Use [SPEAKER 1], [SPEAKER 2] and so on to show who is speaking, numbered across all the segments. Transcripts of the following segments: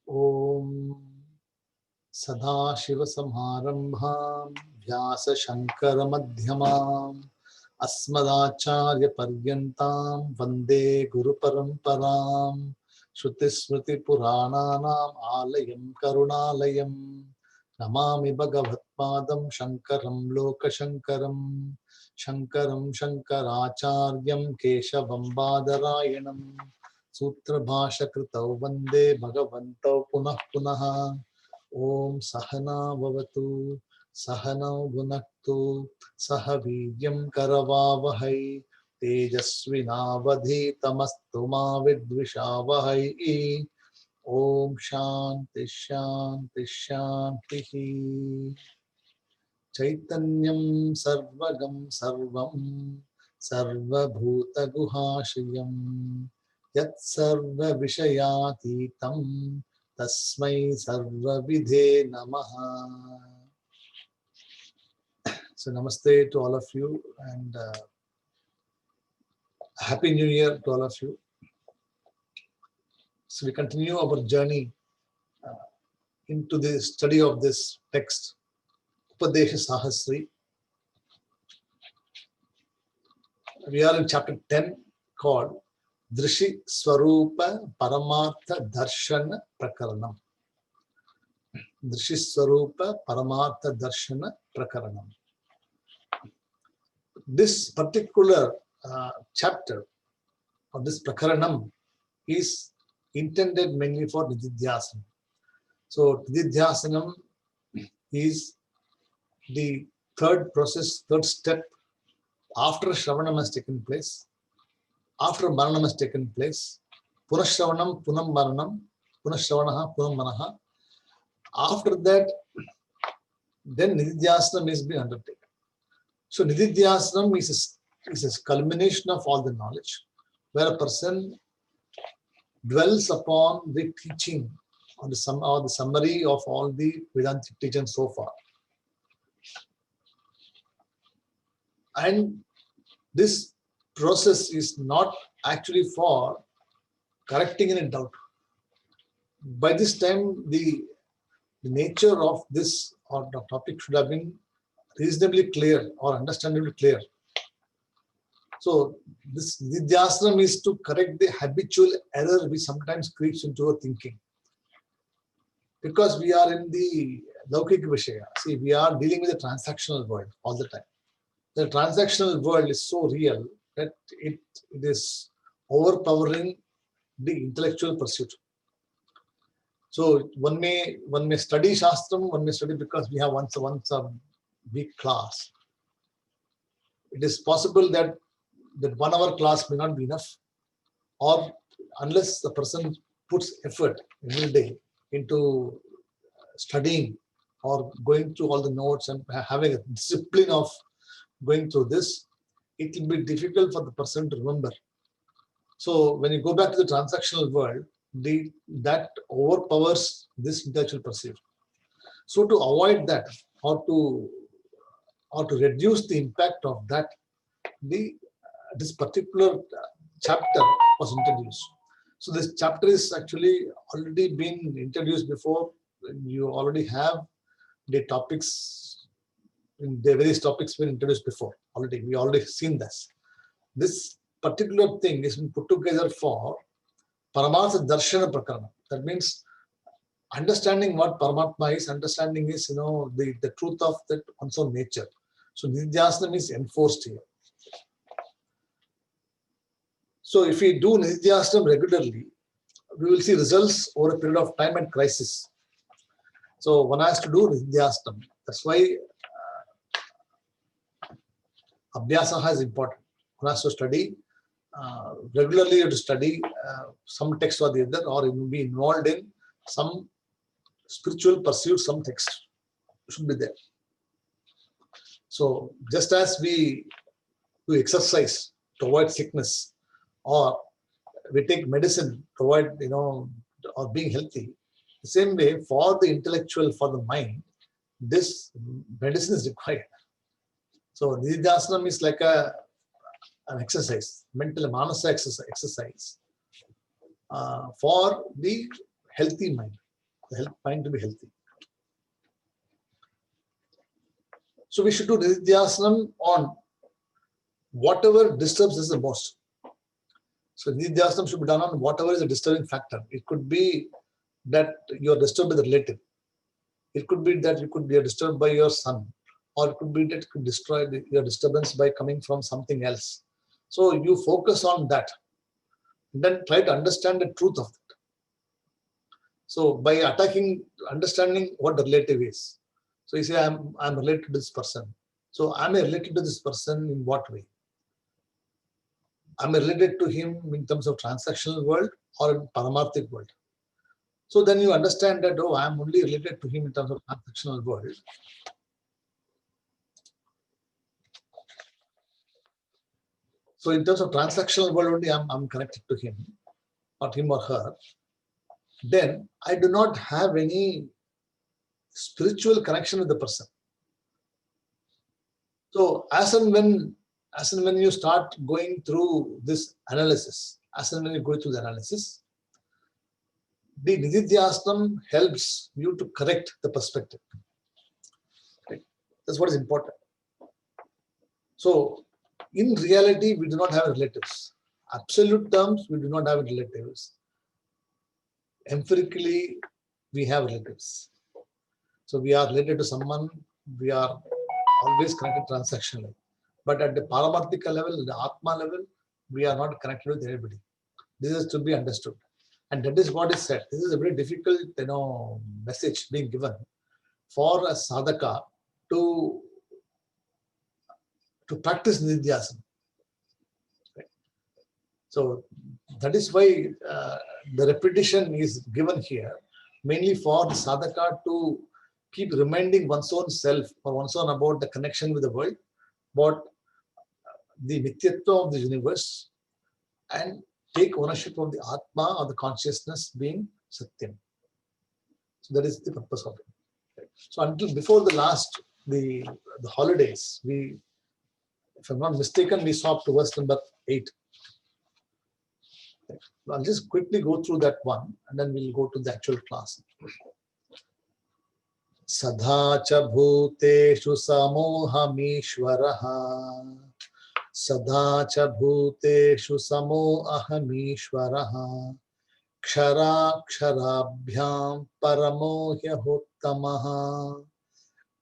[SPEAKER 1] Om Sadashivasamārambhām Vyāsaśaṅkaramadhyamām Asmadācārya-paryantām Vande Guru-paraṁparām Shruti-smriti-purānānām Ālayam Karuణālayam Namāmi Bhagavatpādam Shankaram Lokashankaram Shankaram Shankarācāryam Keshavam Bādarayanam Sutra Bhasha Kritau Vande Bhagavantau Punah Punaha Om Sahana Bhavatu Sahana Bhunaktu Sahavidyam Karavavahai Tejasvinavadhi Tamastu Ma Vidvishavahai Om Shanti Shanti Shanti Chaitanyam Sarvagam Sarvam Sarva Bhuta Guhashiyam Yat Sarva Vishayatitam Tasmai Sarva Vidhe Namaha. So Namaste to all of you and Happy New Year to all of you. So we continue our journey into the study of this text, Upadesha Sahasri. We are in chapter 10 called Drishi Swarupa Paramartha Darshana Prakaranam. Drishi Swarupa Paramartha Darshana Prakaranam. This particular chapter of this Prakaranam is intended mainly for Nididhyasanam. So Nididhyasanam is the third process, third step after Shravanam has taken place, after Maranam has taken place, Punashravanam, Punam Maranam, Punashravanaha, Punam Manaha. After that, then Nididhyasanam is being undertaken. So Nididhyasanam is a culmination of all the knowledge, where a person dwells upon the teaching or the summary of all the Vedantic teachings so far. And this process is not actually for correcting any doubt. By this time, the nature of this or the topic should have been reasonably clear or understandably clear. So this Nididhyasanam is to correct the habitual error which sometimes creeps into our thinking. Because we are in the Laukika Vishaya. See, we are dealing with the transactional world all the time. The transactional world is so real that it is overpowering the intellectual pursuit. So one may study Shastram, one may study because we have once a week class. It is possible that 1 hour class may not be enough, or unless the person puts effort every day into studying or going through all the notes and having a discipline of going through this, it will be difficult for the person to remember. So when you go back to the transactional world, that overpowers this intellectual pursuit. So to avoid that, or to reduce the impact of that, this particular chapter was introduced. So this chapter is actually already been introduced before. You already have the topics, the various topics been introduced before already. We already seen this. This particular thing is been put together for Paramartha Darshana Prakarana. That means understanding what Paramatma is, understanding is, the truth of that one's own nature. So Nididhyasanam is enforced here. So if we do Nididhyasanam regularly, we will see results over a period of time and crisis. So one has to do Nididhyasanam. That's why Abhyasaha is important. One has to study regularly. You have to study some text or the other, or you will be involved in some spiritual pursuit. Some text should be there. So just as we do exercise to avoid sickness, or we take medicine to avoid, or being healthy, the same way for the intellectual, for the mind, this medicine is required. So Nididhyasanam is like an exercise, mental manasa exercise for the healthy mind. the mind to be healthy. So we should do Nididhyasanam on whatever disturbs us the most. So Nididhyasanam should be done on whatever is a disturbing factor. It could be that you are disturbed by the relative. It could be that you could be disturbed by your son, or it could be that it could destroy your disturbance by coming from something else. So you focus on that, and then try to understand the truth of it. So by understanding what the relative is. So you say, I'm related to this person. So am I related to this person in what way? Am I related to him in terms of transactional world or in paramarthic world? So then you understand that, oh, I'm only related to him in terms of transactional world. So in terms of transactional world only, I'm connected to him, not him or her. Then I do not have any spiritual connection with the person. So as and when you start going through this analysis, as and when you go through the analysis, the Nididhyasanam helps you to correct the perspective. Right? That's what is important. So in reality, we do not have relatives. Absolute terms, we do not have relatives. Empirically, we have relatives. So we are related to someone, we are always connected transactionally. But at the Paramarthika level, the Atma level, we are not connected with anybody. This is to be understood. And that is what is said. This is a very difficult, message being given for a sadhaka to practice Nididhyasana. Right? So that is why the repetition is given here, mainly for the sadhaka to keep reminding one's own self or one's own about the connection with the world, about the Nityatva of the universe, and take ownership of the Atma or the consciousness being Satyam. So that is the purpose of it. Right? So until before the holidays, if I'm not mistaken, we saw up to verse number 8. Right? I'll just quickly go through that one and then we'll go to the actual class. Sadha cha bhuteshu samohamishvaraha. Sadha cha bhuteshu samohamishvaraha. Ksharabhyam paramo hyahuttamaha.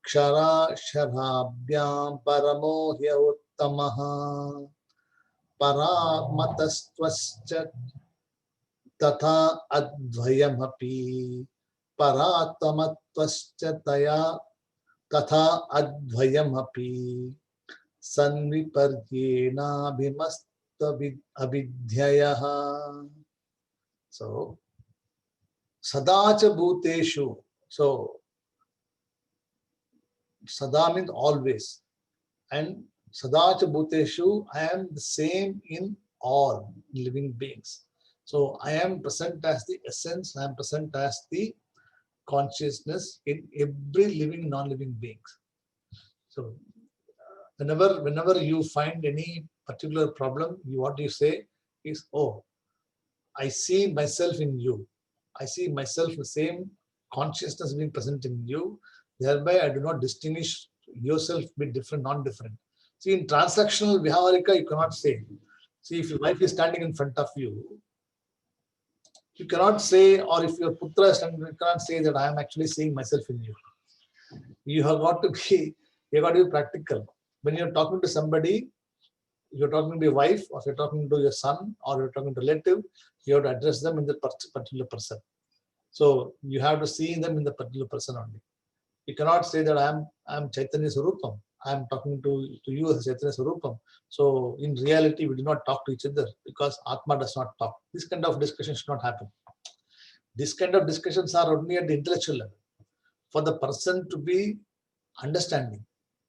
[SPEAKER 1] Ksharabhyam paramo hyahuttamaha. Paramatastvascha tatha advayamapi. Paratamatvascha taya tatha advayamapi. Sanviparyena bhimasta abhidhyayaha. So, sadacha bhuteshu. So, sada means always. And sadacha bhuteshu, I am the same in all living beings. So, I am present as the essence, I am present as the consciousness in every living, non-living beings. So, whenever you find any particular problem, what you say is, oh, I see myself in you. I see myself the same consciousness being present in you. Thereby, I do not distinguish yourself be different, non-different. See, in transactional Vihavarika, you cannot say. See, if your wife is standing in front of you, you cannot say, or if your putra is standing, you cannot say that I am actually seeing myself in you. You have got to be practical. When you're talking to somebody, you're talking to your wife, or you're talking to your son, or you're talking to a relative, you have to address them in the particular person. So you have to see them in the particular person only. You cannot say that I'm Chaitanya Swarupam. I'm talking to you as Chaitanya Swarupam. So in reality, we do not talk to each other because Atma does not talk. This kind of discussion should not happen. This kind of discussions are only at the intellectual level for the person to be understanding.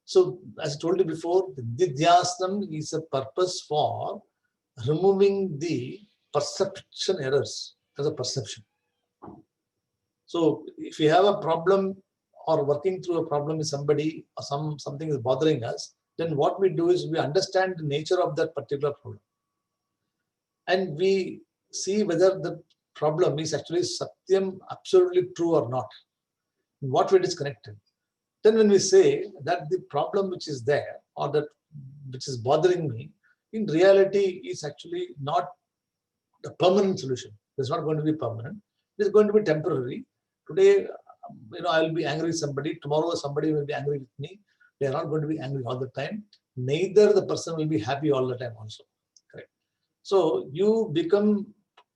[SPEAKER 1] So, as I told you before, the Nididhyasanam is a purpose for removing the perception errors as a perception. So, if you have a problem or working through a problem with somebody or something is bothering us, then what we do is we understand the nature of that particular problem. And we see whether problem is actually Satyam absolutely true or not? In what way it is connected? Then when we say that the problem which is there or that which is bothering me, in reality is actually not a permanent solution. It's not going to be permanent. It is going to be temporary. Today, I will be angry with somebody. Tomorrow, somebody will be angry with me. They are not going to be angry all the time. Neither the person will be happy all the time also. Correct. So you become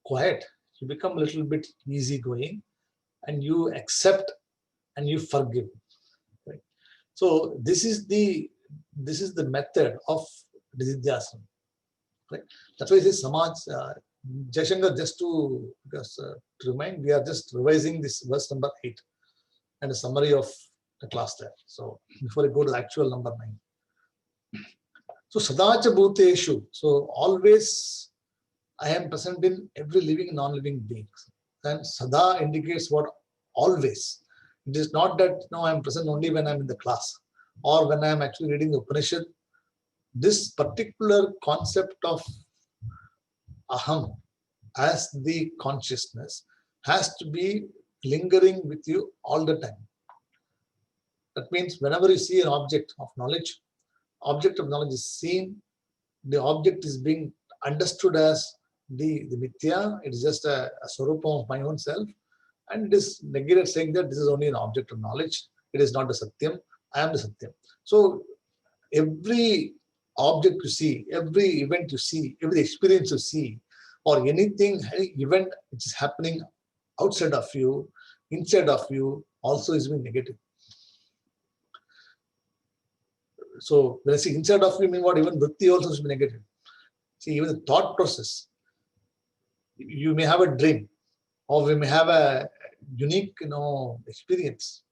[SPEAKER 1] quiet. You become a little bit easygoing, and you accept and you forgive. Right. So this is the method of Nididhyasana. Right. That's why it is Samaj. Jaishankar, just to remind, we are just revising this verse number 8 and a summary of the class there. So before I go to the actual number 9. So Sadacha Bhuteshu. So always I am present in every living and non-living being. And Sada indicates what? Always. It is not that no, I am present only when I am in the class or when I am actually reading the Upanishad. This particular concept of Aham as the consciousness has to be lingering with you all the time. That means whenever you see an object of knowledge is seen, the object is being understood as the mithya, it is just a swarupam of my own self, and it is negated saying that this is only an object of knowledge, it is not the satyam, I am the satyam. So every object you see, every event you see, every experience you see, or anything, any event which is happening outside of you, inside of you, also is being negative. So when I say inside of you, I mean what? Even vritti also is negative. See, even the thought process. You may have a dream, or we may have a unique, experience,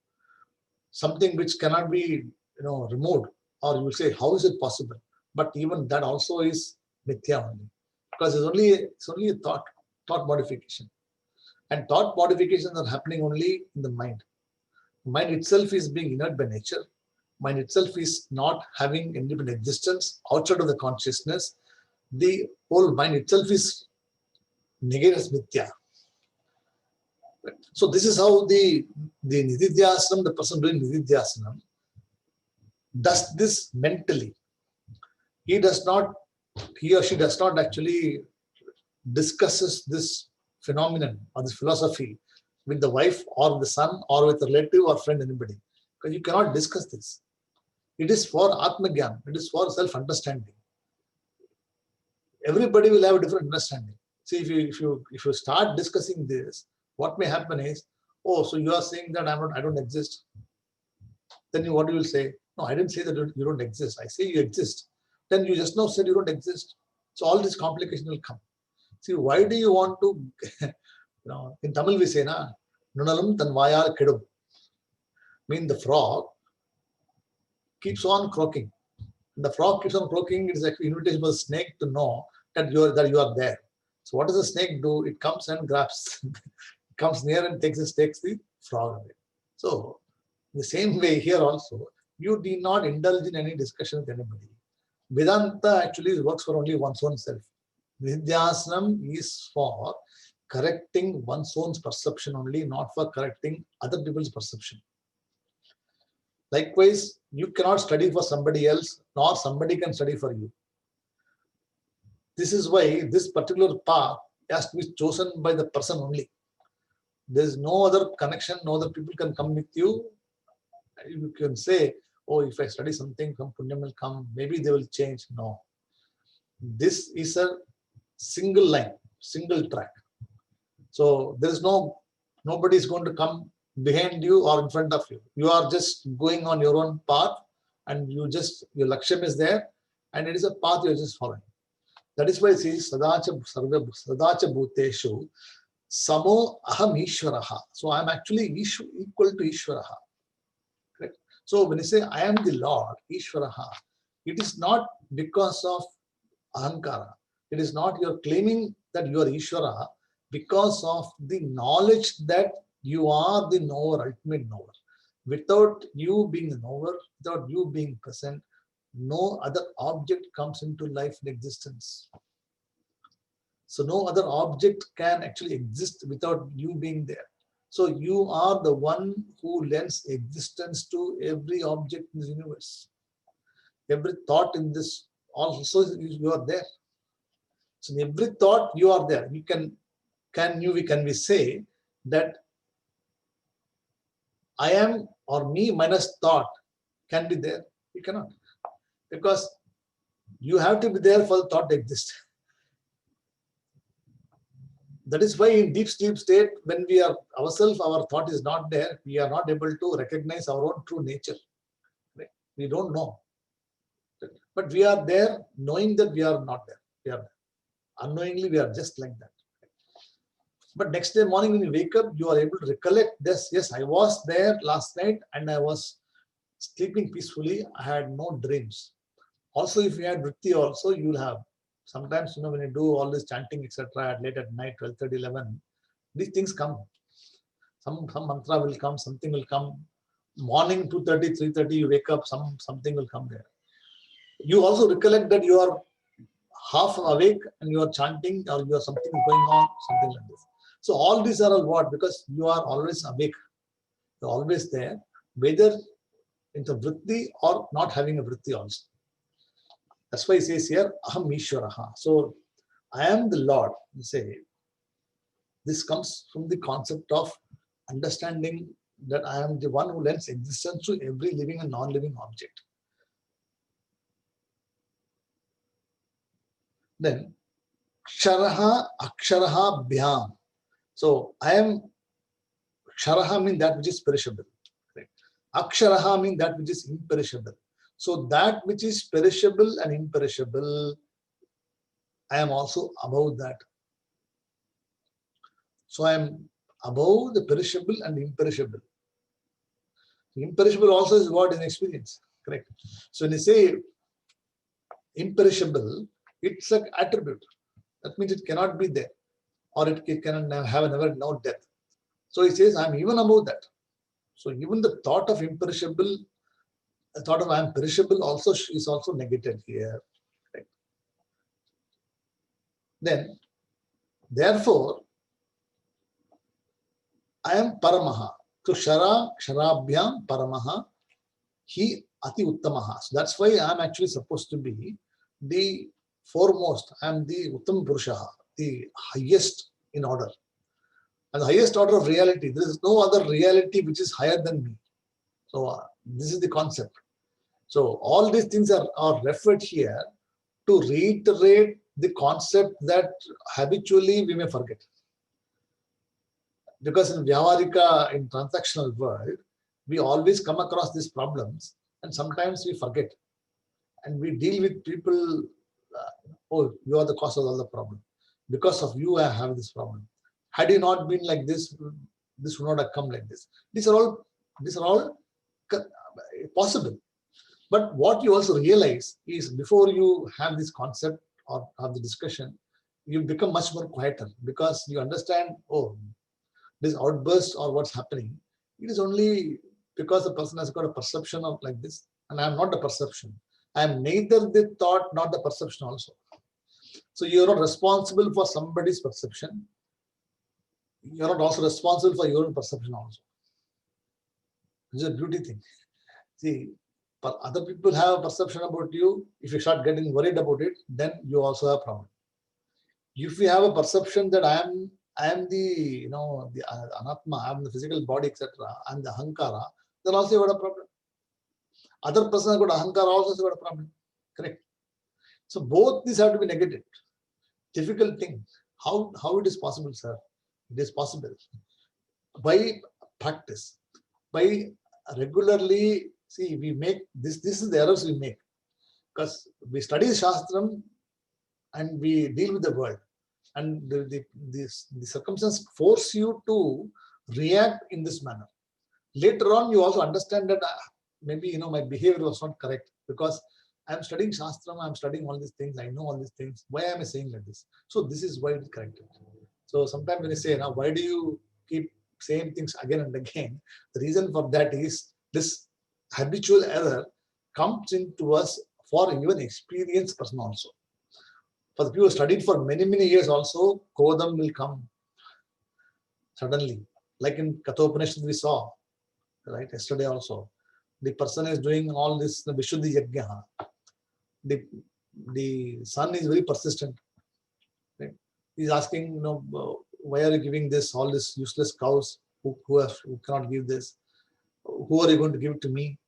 [SPEAKER 1] something which cannot be, removed, or you will say, how is it possible? But even that also is mithya only, because it's only a thought modification, and thought modifications are happening only in the mind. Mind itself is being inert by nature. Mind itself is not having independent existence outside of the consciousness. The whole mind itself is negated as mithya. So this is how the Nididhyasana, the person doing Nididhyasana, does this mentally. He or she does not actually discusses this phenomenon or this philosophy with the wife or the son or with a relative or friend, anybody. Because you cannot discuss this. It is for Atmagyan. It is for self-understanding. Everybody will have a different understanding. See, if you start discussing this, what may happen is, oh, so you are saying that I don't exist. Then what you will say? No, I didn't say that you don't exist. I say you exist. Then you just now said you don't exist. So all this complication will come. See, why do you want to, in Tamil we say, na, Nunalum tan vayal kedum. Mean the frog keeps on croaking. The frog keeps on croaking. It is actually invitation for the snake to know that you are there. So what does the snake do? It comes and grabs, comes near and takes the frog away. So the same way here also, you do not indulge in any discussion with anybody. Vedanta actually works for only one's own self. Nididhyasanam is for correcting one's own perception only, not for correcting other people's perception. Likewise, you cannot study for somebody else, nor somebody can study for you. This is why this particular path has to be chosen by the person only. There is no other connection, no other people can come with you. You can say, oh, if I study something, some punyam will come, maybe they will change. No. This is a single line, single track. So there is nobody is going to come behind you or in front of you. You are just going on your own path, and your laksham is there, and it is a path you are just following. That is why it says Sadacha Bhuteshu Samo Aham Ishwaraha. So I am actually equal to Ishwaraha. Correct? So when you say I am the Lord, Ishwaraha, it is not because of Ahankara. It is not you're claiming that you are Ishwara because of the knowledge that you are the knower, ultimate knower. Without you being the knower, without you being present, no other object comes into life and existence. So no other object can actually exist without you being there. So you are the one who lends existence to every object in the universe. Every thought in this also you are there. So in every thought you are there. You can we say that I am or me minus thought can be there? You cannot, because you have to be there for the thought to exist. That is why in deep sleep state, when we are ourselves, our thought is not there, we are not able to recognize our own true nature. Right? We don't know. But we are there knowing that we are not there. We are there. Unknowingly, we are just like that. But next day morning when you wake up, you are able to recollect this. Yes, I was there last night and I was sleeping peacefully. I had no dreams. Also, if you had vritti also, you will have. Sometimes, when you do all this chanting, etc., at late at night, 12:30, 11, these things come. Some mantra will come, something will come. Morning 2:30, 3:30, you wake up, something will come there. You also recollect that you are half awake and you are chanting, or you are something going on, something like this. So all these are all what? Because you are always awake. You're always there, whether into vritti or not having a vritti also. That's why he says here, Aham Ishwaraha. So I am the Lord. You say, this comes from the concept of understanding that I am the one who lends existence to every living and non-living object. Then, Ksharaha Aksharaha Bhyam. So I am, Ksharaha means that which is perishable. Right? Aksharaha means that which is imperishable. So that which is perishable and imperishable, I am also above that. So I am above the perishable and imperishable. Imperishable also is what in experience, correct? So when you say imperishable, it's an attribute. That means it cannot be there, or it can have never no death. So he says, I'm even above that. So even the thought of imperishable, the thought of I am perishable also is also negated here. Right? Then, therefore, I am Paramaha. So Shara, Ksharabhyam, Paramaha, he Ati Uttamaha. So that's why I am actually supposed to be the foremost. I am the Uttam Purushaha, the highest in order. And the highest order of reality. There is no other reality which is higher than me. So this is the concept. So all these things are referred here to reiterate the concept that habitually we may forget. Because in Vyavarika, in transactional world, we always come across these problems and sometimes we forget. And we deal with people, oh, you are the cause of all the problem. Because of you, I have this problem. Had you not been like this would not have come like this. These are all possible. But what you also realize is before you have this concept or have the discussion, you become much more quieter because you understand, oh, this outburst or what's happening, it is only because the person has got a perception of like this, and I am not the perception. I am neither the thought nor the perception also. So you are not responsible for somebody's perception. You are not also responsible for your own perception also. This is a beauty thing. See, other people have a perception about you. If you start getting worried about it, then you also have a problem. If you have a perception that I am the the anatma, I am the physical body, etc. I am the ahankara, then also you have a problem. Other person has got ahankara, also got a problem. Correct. So both these have to be negated. Difficult thing. How it is possible, sir? It is possible by practice, by regularly. See, we make this. This is the errors we make because we study Shastram and we deal with the world, and the circumstances force you to react in this manner. Later on, you also understand that maybe my behavior was not correct because I'm studying Shastram, I'm studying all these things, I know all these things. Why am I saying like this? So this is why it's corrected. So sometimes when I say, now why do you keep saying things again and again? The reason for that is this habitual error comes into us for even experienced person also. For the people who studied for many, many years also, Krodham will come suddenly. Like in Kathopanishad we saw, right, yesterday also. The person is doing all this, the Vishuddhi Yajna. The son is very persistent. Right? He's asking, why are you giving this, all this useless cows who cannot give this? Who are you going to give it to me?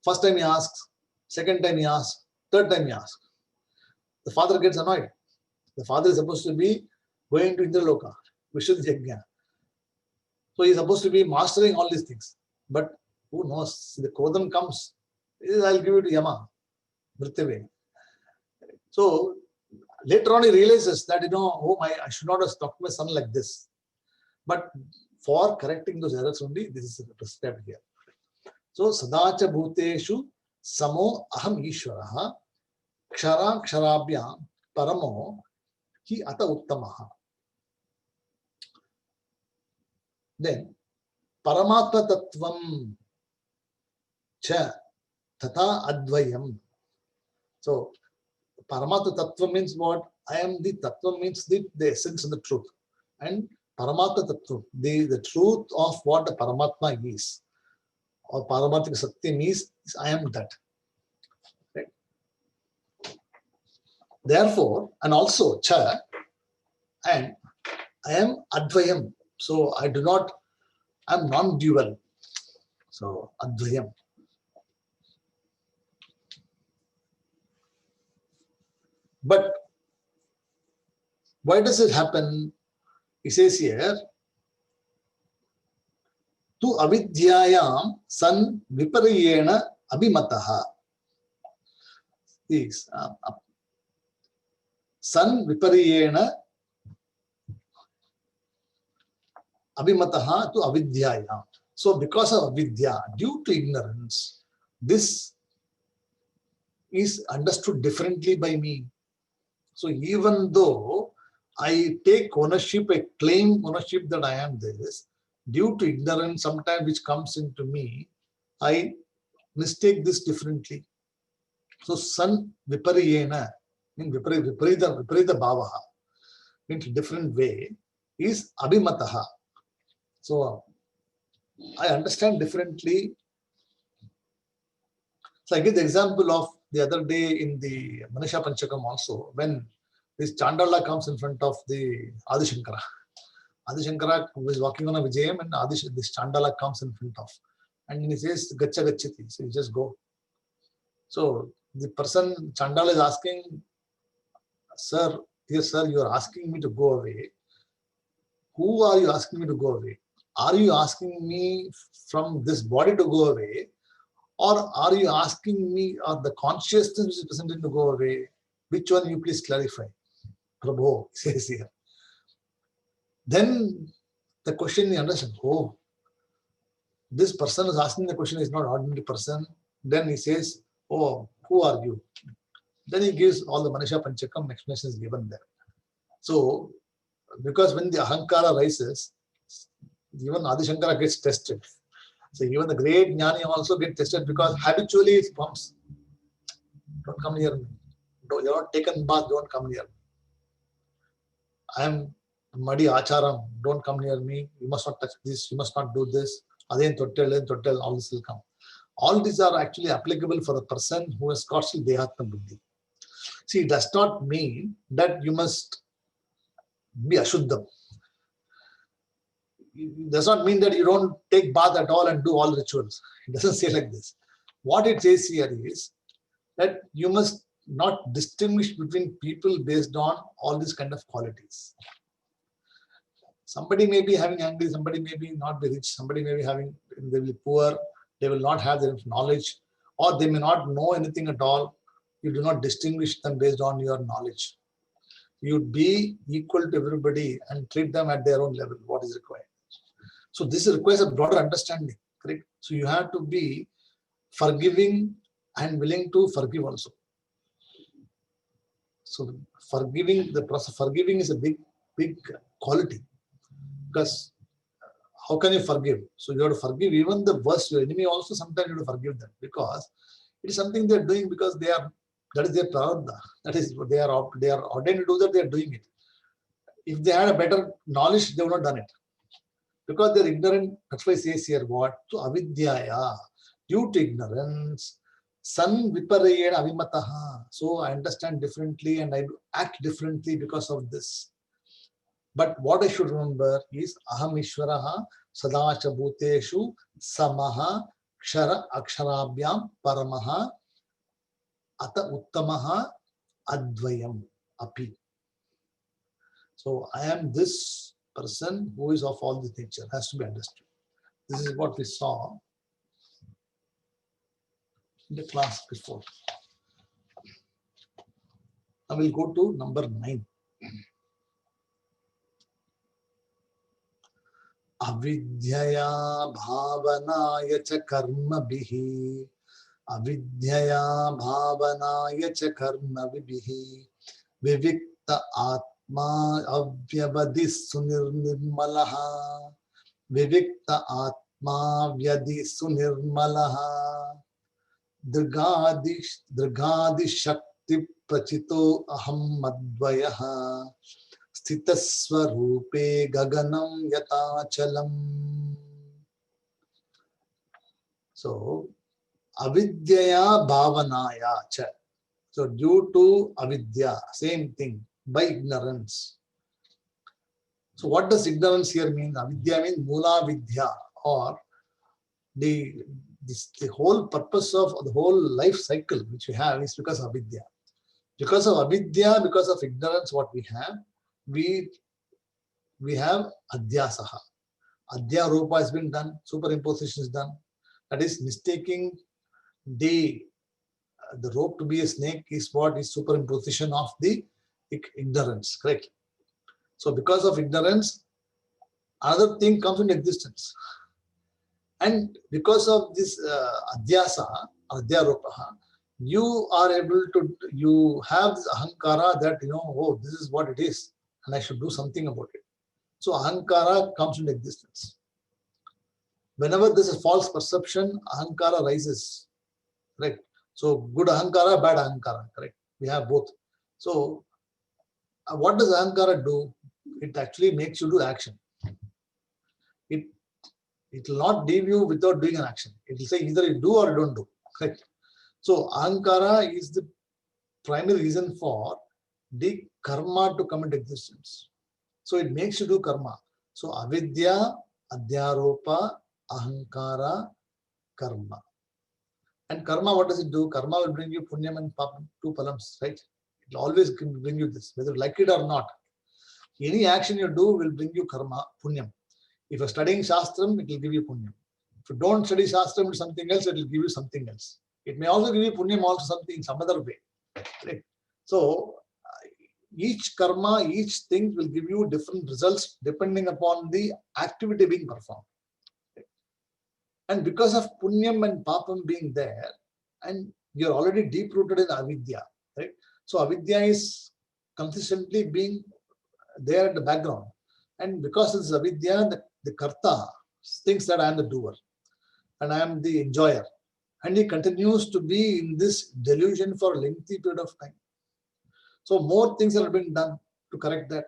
[SPEAKER 1] First time he asks, second time he asks, third time he asks. The father gets annoyed. The father is supposed to be going to Indraloka, Vishuddhi Yajna. So he's supposed to be mastering all these things. But who knows? The Krodham comes, I'll give it to Yama, Mrityave. So later on he realizes that, I should not have stopped my son like this. But for correcting those errors only, this is prescribed here. So Sadacha Bhuteshu Samo Aham Ishvaraha Kshara Ksharabhyam Paramo Hi Ata Uttamaha. Then Paramatma Tattvam Cha Tata Advayam. So Paramatma Tattva means what? I am the Tattva means the essence of the truth. And Paramatma Tattva, the truth of what the Paramatma is, or Paramatika Satyam is I am that. Right? Therefore, and also Cha, and I am Advayam. So I am non-dual. So Advayam. But why does it happen? He says here, Tu avidyayam san vipariyena abhimataha. San vipariyena abhimataha tu avidyayam. So because of avidya, due to ignorance, this is understood differently by me. So even though I take ownership, I claim ownership that I am this, due to ignorance sometimes which comes into me, I mistake this differently. So san vipariyena, means viparita bhavaha, means different way, is abhimataha. So I understand differently. So I give the example of the other day in the Manisha Panchakam also, when this Chandala comes in front of the Adi Shankara. Adi Shankara is walking on a Vijayam and this Chandala comes in front of. And he says, Gacha Gachati. So you just go. So the person, Chandala, is asking, sir, yes, sir, you are asking me to go away. Who are you asking me to go away? Are you asking me from this body to go away? Or are you asking me, or the consciousness which is presented to go away? Which one you please clarify? Prabhu says here. Then the question you understand, this person is asking the question is not an ordinary person. Then he says, who are you? Then he gives all the Manisha Panchakam explanations given there. So, because when the Ahankara rises, even Adi Shankara gets tested. So even the great Jnani also get tested because habitually it comes. Don't come near me. You're not taken bath, don't come near me. I am Madi Acharam, don't come near me. You must not touch this, you must not do this. Adhen Tottel, all this will come. All these are actually applicable for a person who has got Dehatma Buddhi. See, it does not mean that you must be Ashuddham. It does not mean that you don't take bath at all and do all rituals. It doesn't say like this. What it says here is that you must not distinguish between people based on all these kind of qualities. Somebody may be having angry, somebody may be not be rich, somebody may be they will be poor, they will not have their knowledge, or they may not know anything at all. You do not distinguish them based on your knowledge. You be equal to everybody and treat them at their own level, what is required. So this requires a broader understanding, correct? So you have to be forgiving and willing to forgive also. So forgiving, the process of forgiving is a big quality, because how can you forgive? So you have to forgive even the worst, your enemy also sometimes you have to forgive them, because it is something they are doing because they are That is their prarabdha. That is what they are ordained to do that, they are doing it. If they had a better knowledge, they would not done it. Because they're ignorant, that's why it says here what? So avidyaya, due to ignorance, san viparayena avimataha. So I understand differently and I act differently because of this. But what I should remember is aham ishvaraha sadacha bhuteshu samaha kshara aksharabhyam paramaha ata uttamaha advayam api. So I am this person who is of all this nature, has to be understood. This is what we saw in the class before. I will go to number 9. Avidyaya bhavanaya cha karma bihi. Avidyaya bhavanaya cha karma bihi. Vivikta atma avyavadis sunirnirmalaha. Vivikta atma vyadi sunirmalaha. Drgadi shakti prachito aham madvayaha. Sthitaswarupe gaganam yatachalam. So, avidyaya bhavanaya cha. So, due to avidya, same thing, by ignorance. So, what does ignorance here mean? Avidya means mula vidya, or the whole purpose of the whole life cycle which we have is because of avidya. Because of avidya, because of ignorance, what we have adhyasaha. Adhyaropa has been done, superimposition is done. That is mistaking the rope to be a snake is what is superimposition of the ignorance, correct? So because of ignorance, another thing comes into existence. And because of this adhyasa, adhyaropaha, you are able to, you have this ahankara that, oh, this is what it is, and I should do something about it. So ahankara comes into existence. Whenever there is a false perception, ahankara rises, correct? So good ahankara, bad ahankara, correct? We have both. So what does ahankara do? It actually makes you do action. It will not leave you without doing an action. It will say either you do or you don't do, correct? So ahankara is the primary reason for the karma to come into existence. So it makes you do karma. So avidya, adhyaropa, ahankara, karma. And karma, what does it do? Karma will bring you punyam and papam, two palams, right? It will always bring you this, whether you like it or not. Any action you do will bring you karma, punyam. If you're studying Shastram, it will give you punyam. If you don't study Shastram, it's something else, it will give you something else. It may also give you punyam also something, some other way. Right? So each karma, each thing will give you different results depending upon the activity being performed. And because of punyam and papam being there, and you're already deep-rooted in avidya, right? So avidya is consistently being there in the background. And because it's avidya, the karta thinks that I am the doer and I am the enjoyer. And he continues to be in this delusion for a lengthy period of time. So more things are being done to correct that.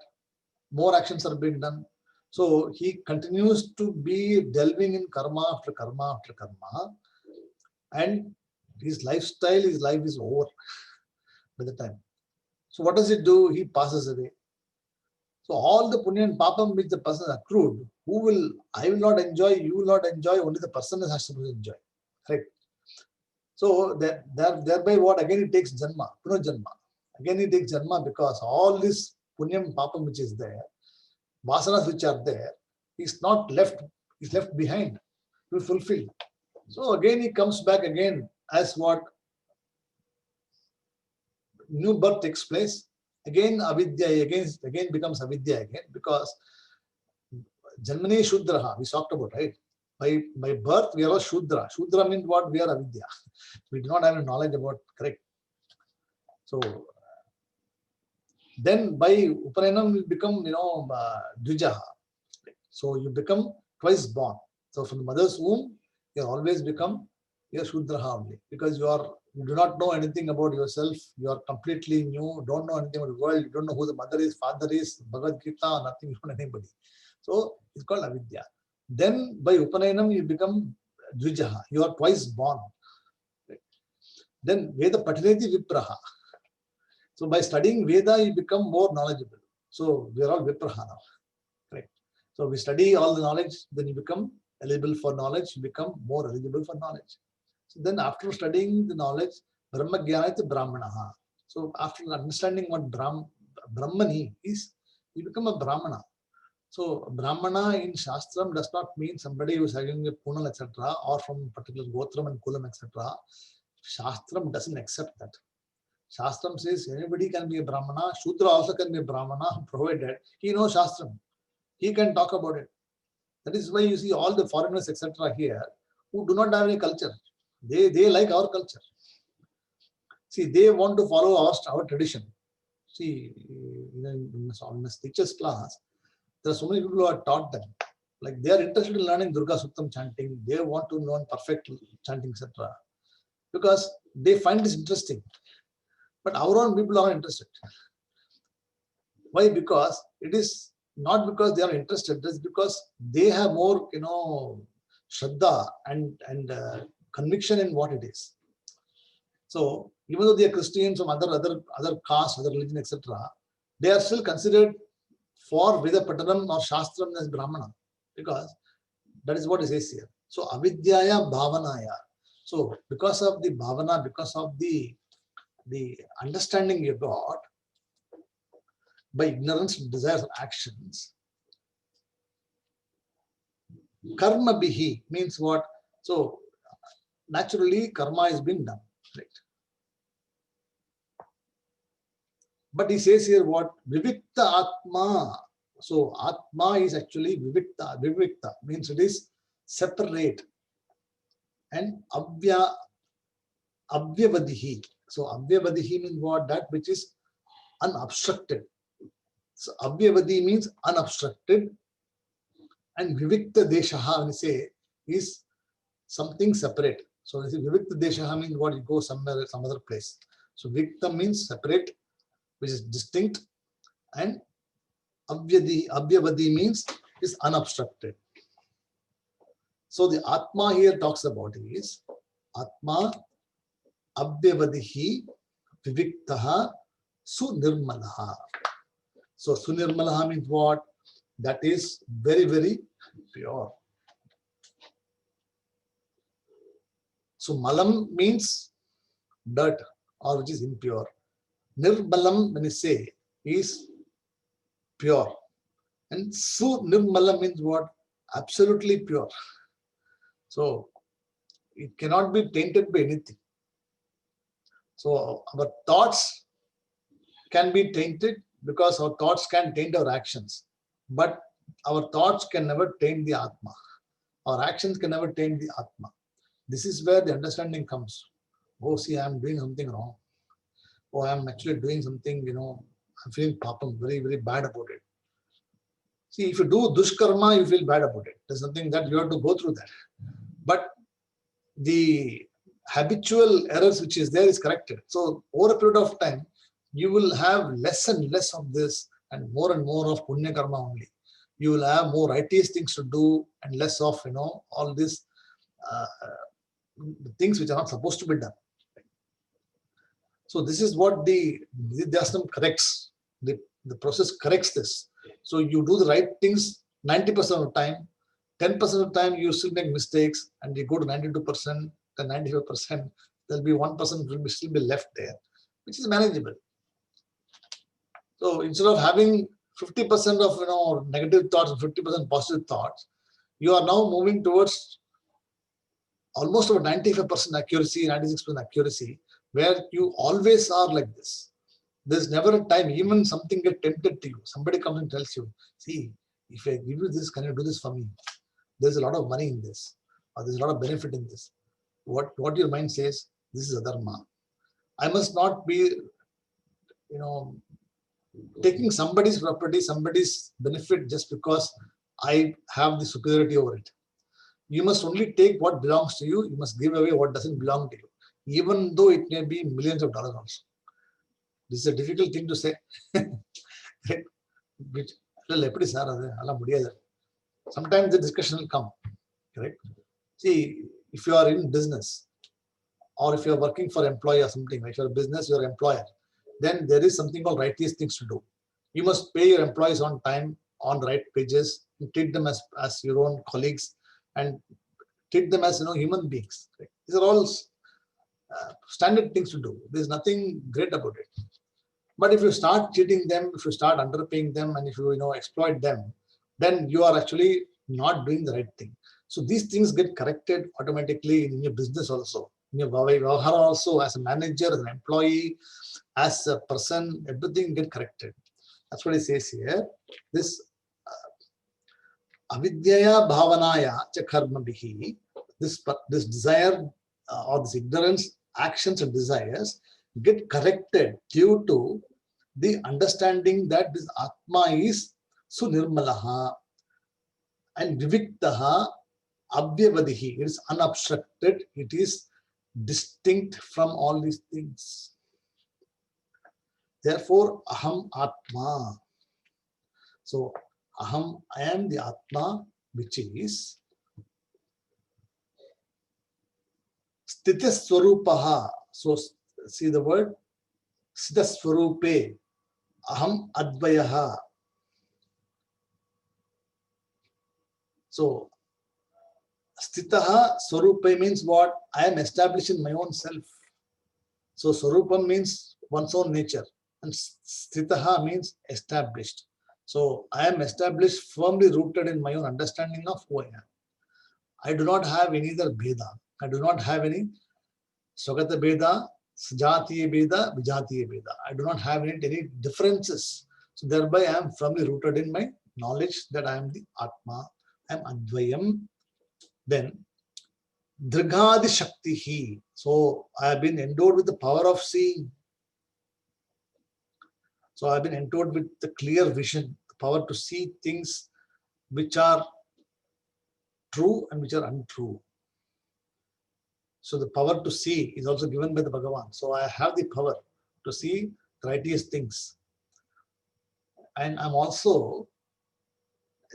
[SPEAKER 1] More actions are being done. So he continues to be delving in karma after karma after karma. And his lifestyle, his life is over by the time. So what does it do? He passes away. So all the punya and papam which the person accrued, I will not enjoy, you will not enjoy, only the person has to enjoy. Right? So thereby what? Again it takes janma, punajanma. Again it takes janma because all this punyam papam which is there, vasanas which are there, is not left, is left behind to fulfill. So again he comes back again as what? New birth takes place. Again avidya again becomes avidya again, because Janmani Shudraha, we talked about, right? By birth, we are all Shudra. Shudra means what? We are avidya. We do not have any knowledge about, correct? So then by Upanayam, we become, Dvijaha. So you become twice born. So from the mother's womb, you always become you are Shudraha only, because you do not know anything about yourself. You are completely new, don't know anything about the world, you don't know who the mother is, father is, Bhagavad Gita, nothing, you don't know anybody. So it's called avidya. Then by Upanayana you become Dvijaha, you are twice born. Right? Then Veda Patineti Vipraha. So by studying Veda, you become more knowledgeable. So we are all Vipraha now. Right? So we study all the knowledge, then you become eligible for knowledge, you become more eligible for knowledge. So then after studying the knowledge, Brahma Jnana is Brahmanaha. So after understanding what Brahmani is, you become a Brahmana. So Brahmana in Shastram does not mean somebody who is having a Punal, etc., or from particular Gotram and Kulam, etc. Shastram doesn't accept that. Shastram says anybody can be a Brahmana, Shudra also can be a Brahmana, provided he knows Shastram. He can talk about it. That is why you see all the foreigners, etc., here, who do not have any culture. They like our culture. See, they want to follow our tradition. See, in a teacher's class, there are so many people who are taught them. Like they are interested in learning Durga Suktam chanting. They want to learn perfect chanting, etc. Because they find this interesting. But our own people are interested. Why? Because it is not because they are interested. It's because they have more, shraddha and conviction in what it is. So even though they are Christians from other caste, other religion, etc., they are still considered for Veda Patanam or Shastram as Brahmana, because that is what it says here. So avidyaya bhavanaya. So because of the bhavana, because of the understanding you got by ignorance, desires, actions, karma bihi means what? So naturally karma is being done, right? But he says here what? Vivikta Atma. So Atma is actually Vivikta. Vivikta means it is separate. And Avyavadihi. So Avyavadihi means what? That which is unobstructed. So Avyavadi means unobstructed. And Vivikta Deshaha, when you say, is something separate. So when you say Vivikta Deshaha means what? You go somewhere, some other place. So Vivikta means separate, which is distinct. And Avyavadi means is unobstructed. So the Atma here talks about is Atma Avyavadihi Viviktaha Sunirmalaha. So Sunirmalaha means what? That is very, very pure. So Malam means dirt or which is impure. Nirmalam, when you say, is pure. And Sunirmala means what? Absolutely pure. So it cannot be tainted by anything. So our thoughts can be tainted because our thoughts can taint our actions. But our thoughts can never taint the Atma. Our actions can never taint the Atma. This is where the understanding comes. Oh, see, I am doing something wrong. Oh, I am actually doing something, I'm feeling papam, very, very bad about it. See, if you do dushkarma, you feel bad about it. There's something that you have to go through that. But the habitual errors which is there is corrected. So over a period of time, you will have less and less of this and more of punya karma only. You will have more righteous things to do and less of, all these things which are not supposed to be done. So this is what the Nidhyasana corrects. The process corrects this. So you do the right things 90% of the time. 10% of the time you still make mistakes and you go to 92%, then 95%. There'll be 1% will still be left there, which is manageable. So instead of having 50% of negative thoughts and 50% positive thoughts, you are now moving towards almost about 95% accuracy, 96% accuracy, where you always are like this. There's never a time, even something get tempted to you. Somebody comes and tells you, see, if I give you this, can you do this for me? There's a lot of money in this, or there's a lot of benefit in this. What your mind says, this is adharma. I must not be, taking somebody's property, somebody's benefit just because I have the superiority over it. You must only take what belongs to you. You must give away what doesn't belong to you, even though it may be millions of dollars also. This is a difficult thing to say. Which, sometimes the discussion will come. Correct? See, if you are in business, or if you are working for employee or something, if you're a business, you're an employer, then there is something called righteous things to do. You must pay your employees on time, on the right pages, and treat them as your own colleagues, and treat them as human beings. Right? These are all standard things to do. There's nothing great about it. But if you start cheating them, if you start underpaying them, and if you exploit them, then you are actually not doing the right thing. So these things get corrected automatically in your business also, in your Vyavahara also, as a manager, as an employee, as a person, everything get corrected. That's what it says here. This avidyaya bhavanaya cha karma bihi, this desire or this ignorance, actions and desires get corrected due to the understanding that this Atma is sunirmalaha and viviktaha avyavadihi. It is unobstructed. It is distinct from all these things. Therefore, aham Atma. So, aham, I am the Atma, which is Sthita-swarupaha. So, see the word Sthita-swarupe. Aham Advayaha. So, Sthitaha Swarupe means what? I am established in my own self. So, Swarupam means one's own nature, and Sthitaha means established. So, I am established, firmly rooted in my own understanding of who I am. I do not have any other Bheda. I do not have any Swagata Bheda, Sajatiya Bheda, Vijatiya Bheda. I do not have any differences. So, thereby I am firmly rooted in my knowledge that I am the Atma. I am Advayam. Then, Drigadi Shaktihi. So, I have been endowed with the power of seeing. So, I have been endowed with the clear vision, the power to see things which are true and which are untrue. So, the power to see is also given by the Bhagavan. So, I have the power to see the righteous things. And I'm also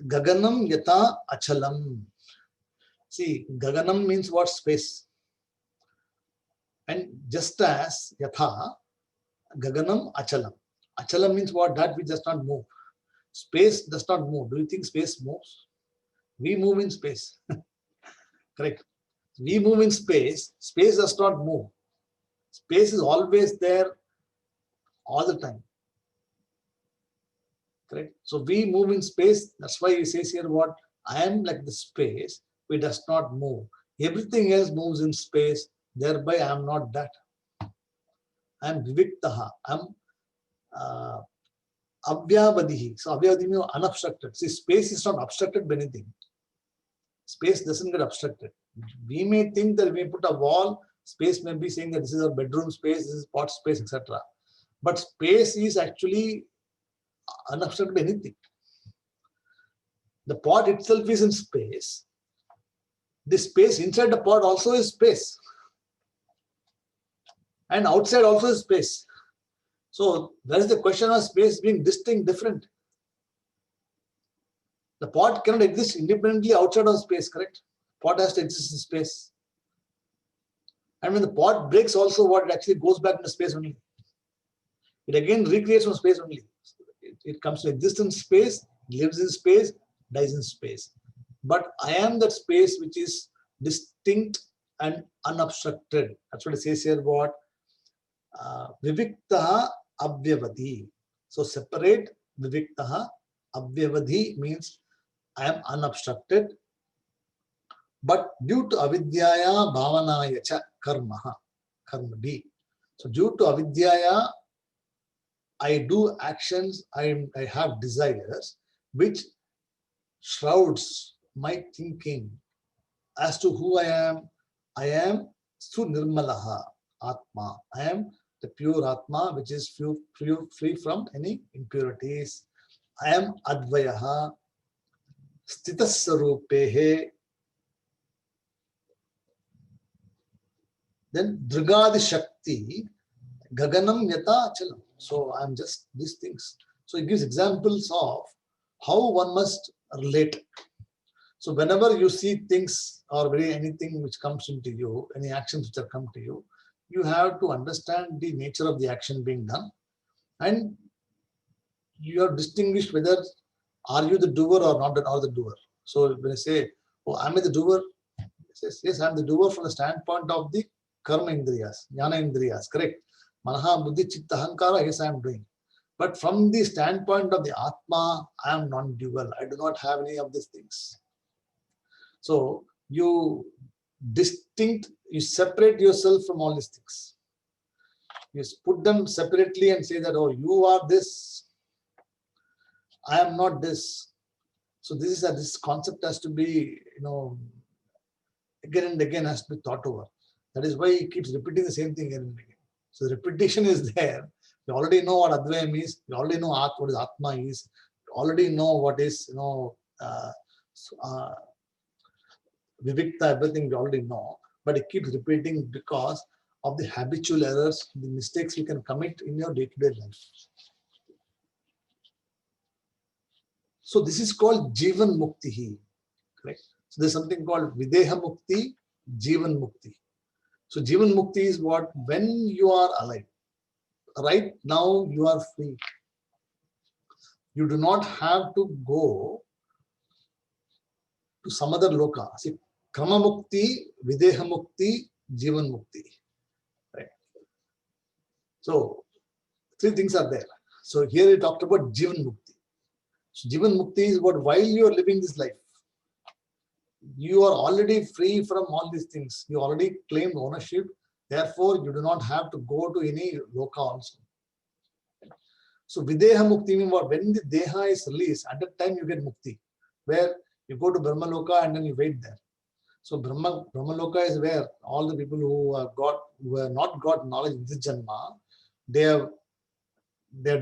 [SPEAKER 1] Gaganam Yata Achalam. See, Gaganam means what? Space. And just as Yatha, Gaganam Achalam. Achalam means what? That which does not move. Space does not move. Do you think space moves? We move in space. Correct. We move in space. Space does not move. Space is always there all the time. Correct. So we move in space. That's why he says here what? I am like the space which does not move. Everything else moves in space. Thereby I am not that. I am viviktaha. I am avyavadihi. So avyavadihi means unobstructed. See, space is not obstructed by anything. Space doesn't get obstructed. We may think that we put a wall, space may be saying that this is our bedroom space, this is pot space, etc. But space is actually unobstructed by anything. The pot itself is in space. The space inside the pot also is space. And outside also is space. So there is the question of space being distinct, different. The pot cannot exist independently outside of space, correct? Pot has to exist in space. And when the pot breaks also, what? It actually goes back into space only. It again recreates from space only. It comes to exist in space, lives in space, dies in space. But I am that space which is distinct and unobstructed. That's what it says here, what? Viviktaha avyavadi. So separate, viviktaha avyavadi means I am unobstructed. But due to avidyaya bhavanaya cha karma, karma B. So due to avidyaya, I do actions, I have desires which shrouds my thinking as to who I am. I am Sunirmalaha Atma. I am the pure Atma which is free from any impurities. I am Advayaha Sthitassarupehe. Then Drigadi Shakti, Gaganam Yata Chalam. So I'm just these things. So it gives examples of how one must relate. So whenever you see things or anything which comes into you, any actions which have come to you, you have to understand the nature of the action being done, and you have distinguished whether are you the doer or not or the doer. So when I say, oh, am I the doer? It says, yes, I'm the doer from the standpoint of the karma indriyas, jnana indriyas, correct? Manaha, buddhi, chitta, ahankara, yes, I am doing. But from the standpoint of the Atma, I am non-dual. I do not have any of these things. So you separate yourself from all these things. You put them separately and say that, oh, you are this, I am not this. So this concept has to be, again and again has to be thought over. That is why he keeps repeating the same thing again and again. So the repetition is there. You already know what Advaya means. You already know what is Atma is. You already know what is, Vivikta, everything we already know. But it keeps repeating because of the habitual errors, the mistakes you can commit in your day-to-day life. So this is called Jivan Mukti. Correct? So there's something called Videha Mukti, Jivan Mukti. So Jivan Mukti is what? When you are alive. Right now you are free. You do not have to go to some other loka. See, Kama Mukti, Videha Mukti, Jivan Mukti. Right? So three things are there. So here he talked about Jivan Mukti. So Jivan Mukti is what while you are living this life, you are already free from all these things. You already claimed ownership. Therefore, you do not have to go to any loka also. So Videha Mukti means what? When the Deha is released, at that time you get Mukti, where you go to Brahma Loka and then you wait there. So Brahma Loka is where all the people who have not got knowledge in this Janma, they have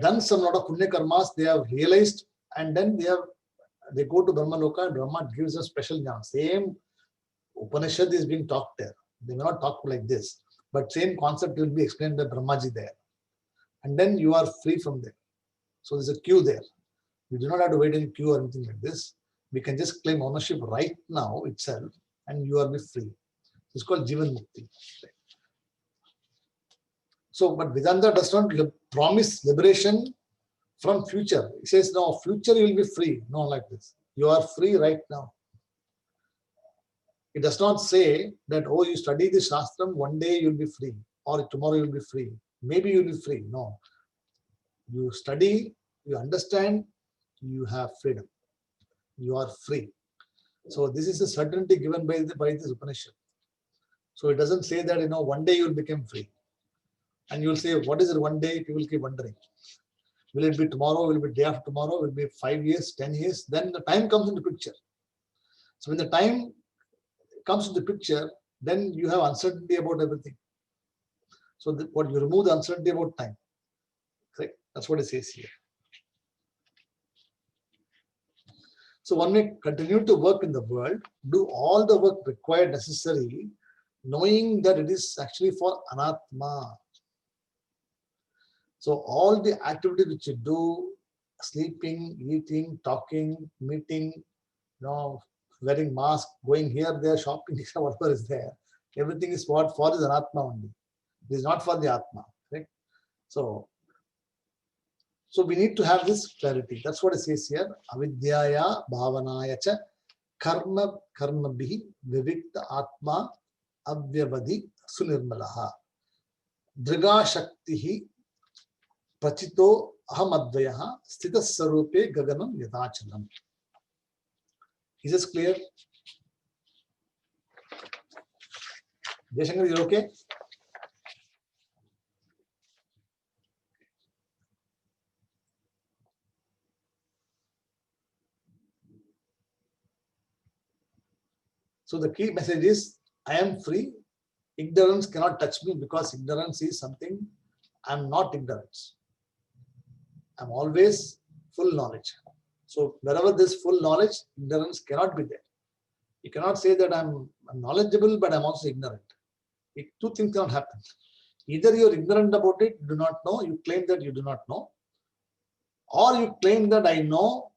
[SPEAKER 1] done some lot of Punya Karmas, they have realized, and then they go to Brahma Loka and Brahma gives a special jnana. Same Upanishad is being talked there. They may not talk like this, but same concept will be explained by Brahmaji there. And then you are free from there. So there's a queue there. You do not have to wait in queue or anything like this. We can just claim ownership right now itself and you are free. It's called Jivan Mukti. So, but Vedanta does not promise liberation from future. It says, no, future you will be free. No, like this. You are free right now. It does not say that, oh, you study the Shastram, one day you'll be free, or tomorrow you'll be free. Maybe you'll be free. No. You study, you understand, you have freedom. You are free. So this is a certainty given by this Upanishad. So it doesn't say that, one day you'll become free. And you'll say, what is it one day? People keep wondering. Will it be tomorrow? Will it be day after tomorrow? Will it be 5 years, 10 years? Then the time comes into picture. So when the time comes into picture, then you have uncertainty about everything. So what you remove the uncertainty about time. Correct? That's what it says here. So one may continue to work in the world, do all the work required necessary, knowing that it is actually for Anatma. So all the activities which you do, sleeping, eating, talking, meeting, wearing mask, going here, there, shopping, whatever is there, everything is for the Anatma only. It is not for the Atma. Right? So we need to have this clarity. That's what it says here. Avidyaya bhavanaya cha karma bihi vivikta atma avyavadi sunirmalaha. Driga shaktihi prachito ahamadvayaha sthita sarupe gaganam yathachalam. Is this clear? Jaishankar, you okay? So the key message is, I am free. Ignorance cannot touch me because ignorance is something. I am not ignorance. I am always full knowledge. So wherever this full knowledge, ignorance cannot be there. You cannot say that I'm knowledgeable, but I'm also ignorant. Two things cannot happen. Either you're ignorant about it, do not know, you claim that you do not know, or you claim that I know,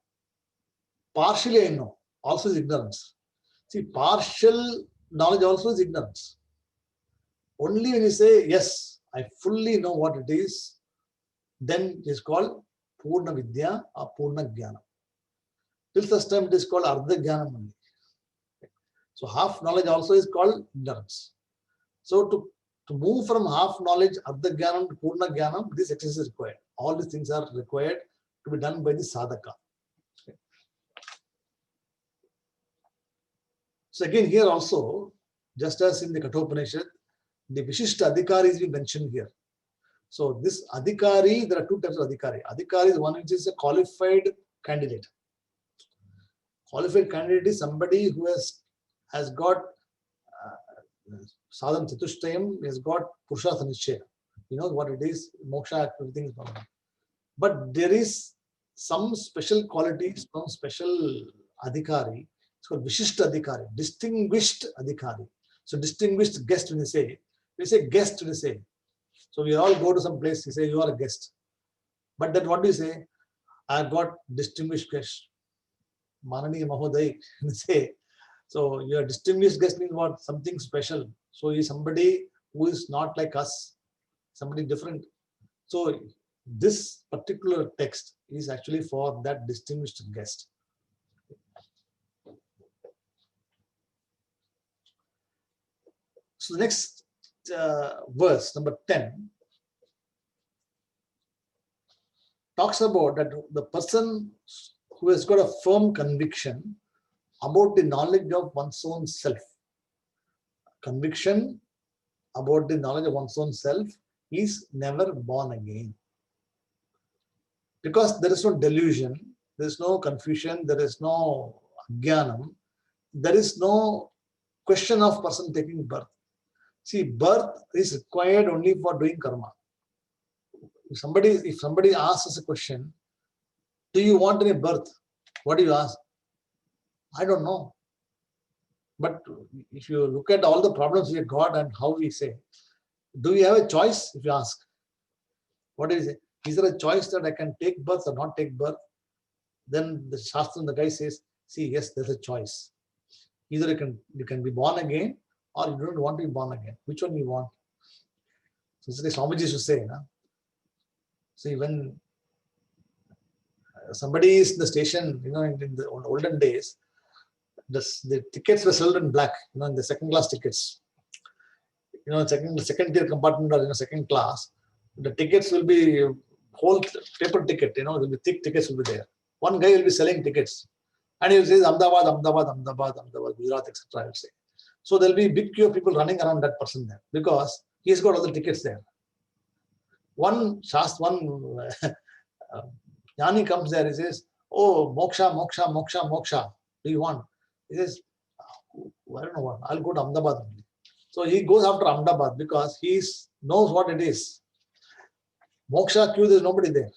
[SPEAKER 1] partially I know, also is ignorance. See, partial knowledge also is ignorance. Only when you say, yes, I fully know what it is, then it is called Purna Vidya or Purna Jnana. Till such time it is called Ardha Jnanam only. So half knowledge also is called ignorance. So to move from half knowledge, Ardha Jnanam to Purna Jnanam, this exercise is required. All these things are required to be done by the sadhaka. So again here also, just as in the Kathopanishad, the Vishishta Adhikari is being mentioned here. So this Adhikari, there are two types of Adhikari. Adhikari is one which is a qualified candidate. Qualified candidate is somebody who has got sadhana chatushtayam, has got purushartha nishchaya. He knows what it is, moksha, everything is normal. But there is some special qualities, some special adhikari. It's called Vishishta Adhikari, distinguished Adhikari. So distinguished guest, when we say guest, when we say. So we all go to some place, we say you are a guest. But then what do you say? I have got distinguished guest. Mananiya Mahoday, we say. So your distinguished guest means what? Something special. So he is somebody who is not like us, somebody different. So this particular text is actually for that distinguished guest. So the next verse, number 10, talks about that the person who has got a firm conviction about the knowledge of one's own self. Conviction about the knowledge of one's own self is never born again. Because there is no delusion, there is no confusion, there is no jnanam, there is no question of person taking birth. See, birth is required only for doing karma. If somebody asks us a question, do you want any birth? What do you ask? I don't know. But if you look at all the problems we have got and how we say, do we have a choice? If you ask, what do you say? Is there a choice that I can take birth or not take birth? Then the Shastra, the guy says, see, yes, there's a choice. Either you can be born again or you don't want to be born again. Which one you want? So it's like Swamiji used to say, no? See, when somebody is in the station, in the olden days, the tickets were sold in black, in the second class tickets. Second tier compartment or second class, the tickets will be whole paper ticket, will be thick tickets will be there. One guy will be selling tickets and he will say Ahmedabad, Ahmedabad, Ahmedabad, Ahmedabad, Gujarat, etc. I will say. So there will be a big queue of people running around that person there because he has got all the tickets there. One Jnani comes there, he says, oh, moksha, moksha, moksha, moksha. Do you want? He says, I don't know what, I'll go to Ahmedabad only. So he goes after Ahmedabad because he knows what it is. Moksha queue, there's nobody there.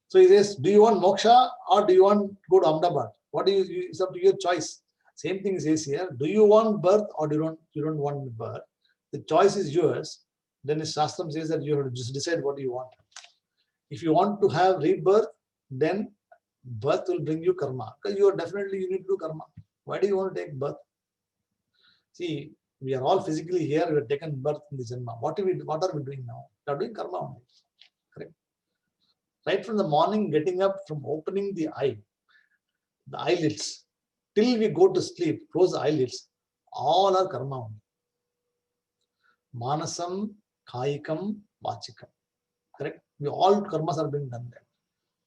[SPEAKER 1] So he says, do you want moksha or do you want to go to Ahmedabad? What do you, it's up to your choice. Same thing says here, do you want birth or you don't want birth? The choice is yours. Then the Shastram says that you have to just decide what you want. If you want to have rebirth, then birth will bring you karma. Because you need to do karma. Why do you want to take birth? See, we are all physically here, we have taken birth in the Janma. What are we doing now? We are doing karma only. Correct? Right from the morning, getting up, from opening the eyelids, till we go to sleep, close the eyelids, all are karma only. Manasam, Kayikam, Vachikam. Correct? All karmas are being done there.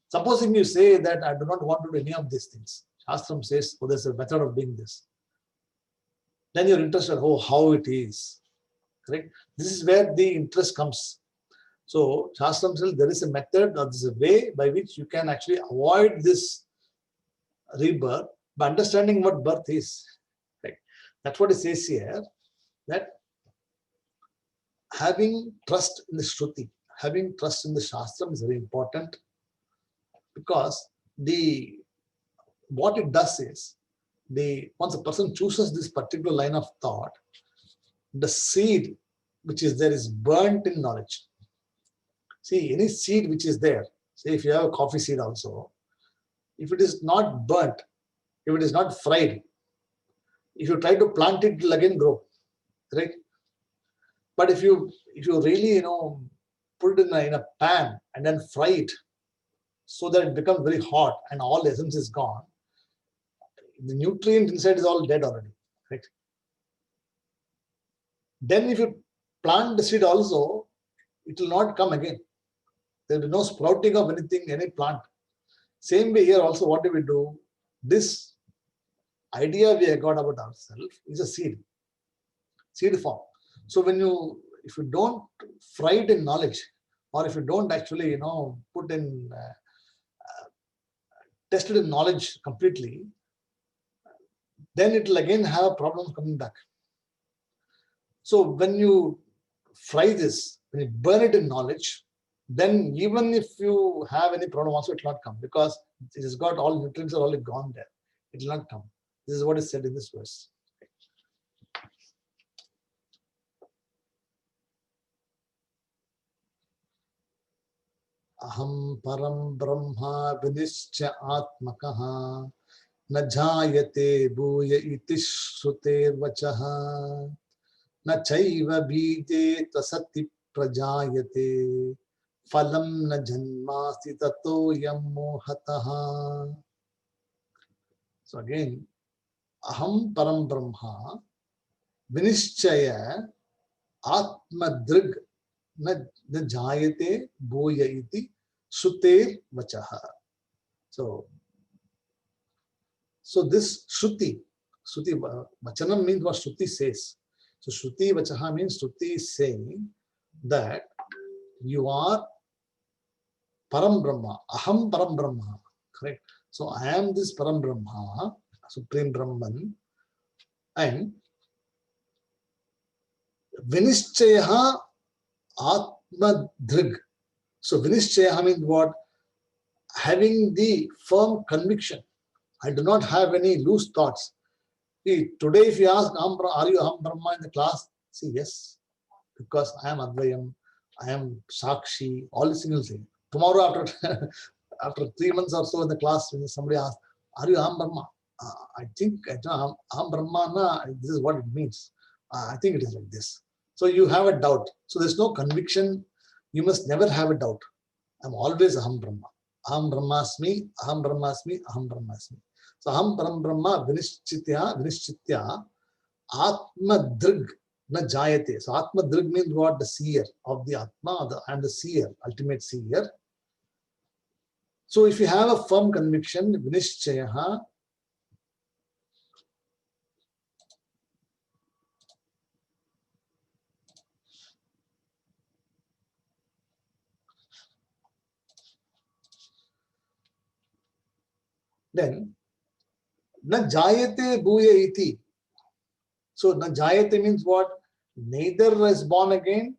[SPEAKER 1] Supposing you say that I do not want to do any of these things, Shastram says, oh, there's a method of doing this. Then you're interested, oh, how it is. Correct? This is where the interest comes. So Shastram says there is a method or there is a way by which you can actually avoid this rebirth by understanding what birth is. Right? That's what it says here, that having trust in the Shruti, having trust in the Shastram is very important, because what it does is, once a person chooses this particular line of thought, the seed which is there is burnt in knowledge. See, any seed which is there, say if you have a coffee seed also, if it is not burnt, if it is not fried, if you try to plant it, it will again grow, right? But if you really put it in a pan and then fry it so that it becomes very hot and all the essence is gone, the nutrient inside is all dead already, right? Then if you plant the seed also, it will not come again. There will be no sprouting of anything, any plant. Same way here also, what do we do? This idea we have got about ourselves is a seed form. So if you don't fry it in knowledge, or if you don't actually put in tested in knowledge completely, then it will again have problems coming back. So when you fry this, when you burn it in knowledge, then even if you have any problem also, it will not come, because it has got all nutrients are already gone there. It will not come. This is what is said in this verse. Aham param brahma vinischa atmakaha na jayate bhuya iti shruter vachaha na chaiva bije tasati prajayate phalam na janmasti tato yam mohataha. So again, aham param brahma vinischaya atmadrig na jayate bhuya iti shruter vachaha. So this Shruti Vachanam means what Shruti says. So Shruti Vachaha means Shruti is saying that you are Param Brahma, Aham Param Brahma, correct? So I am this Param Brahma, Supreme Brahman, and Vinishchayaha Atmadrig. So Vinishchayaha means what? Having the firm conviction. I do not have any loose thoughts. See, today if you ask, are you Aham Brahma in the class? See, yes, because I am Advayam, I am Sakshi, all these things will say. Tomorrow after 3 months or so in the class, when somebody asks, are you Aham Brahma? I think Aham Brahma, this is what it means. I think it is like this. So you have a doubt. So there's no conviction. You must never have a doubt. I'm always Aham Brahma. Aham Brahmasmi, Aham Brahmasmi, Aham Brahmasmi. So Aham Param Brahma Vinishchitya Atmadrig na jayate. So Atmadrig means what? The seer of the Atma, and the seer, ultimate seer. So if you have a firm conviction, Vinishchayaha, then na jayate bhuya iti. So na jayate means what? Neither is born again.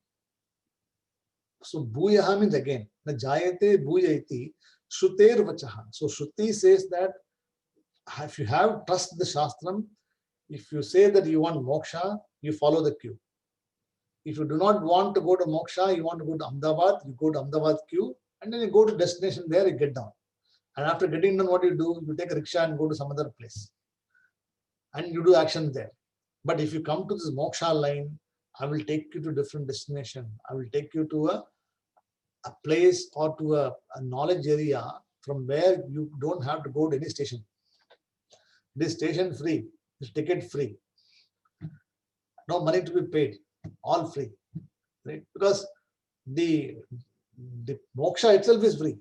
[SPEAKER 1] So bhuyaha means again. Na jayate bhuya iti shruter vachaha. So Shruti says that if you have trust the Shastram, if you say that you want moksha, you follow the queue. If you do not want to go to moksha, you want to go to Ahmedabad, you go to Ahmedabad queue, and then you go to destination there, you get down. And after getting done, what you do? You take a rickshaw and go to some other place. And you do action there. But if you come to this moksha line, I will take you to a different destination. I will take you to a place or to a knowledge area from where you don't have to go to any station. This station free, this ticket free. No money to be paid, all free. Right? Because the moksha itself is free,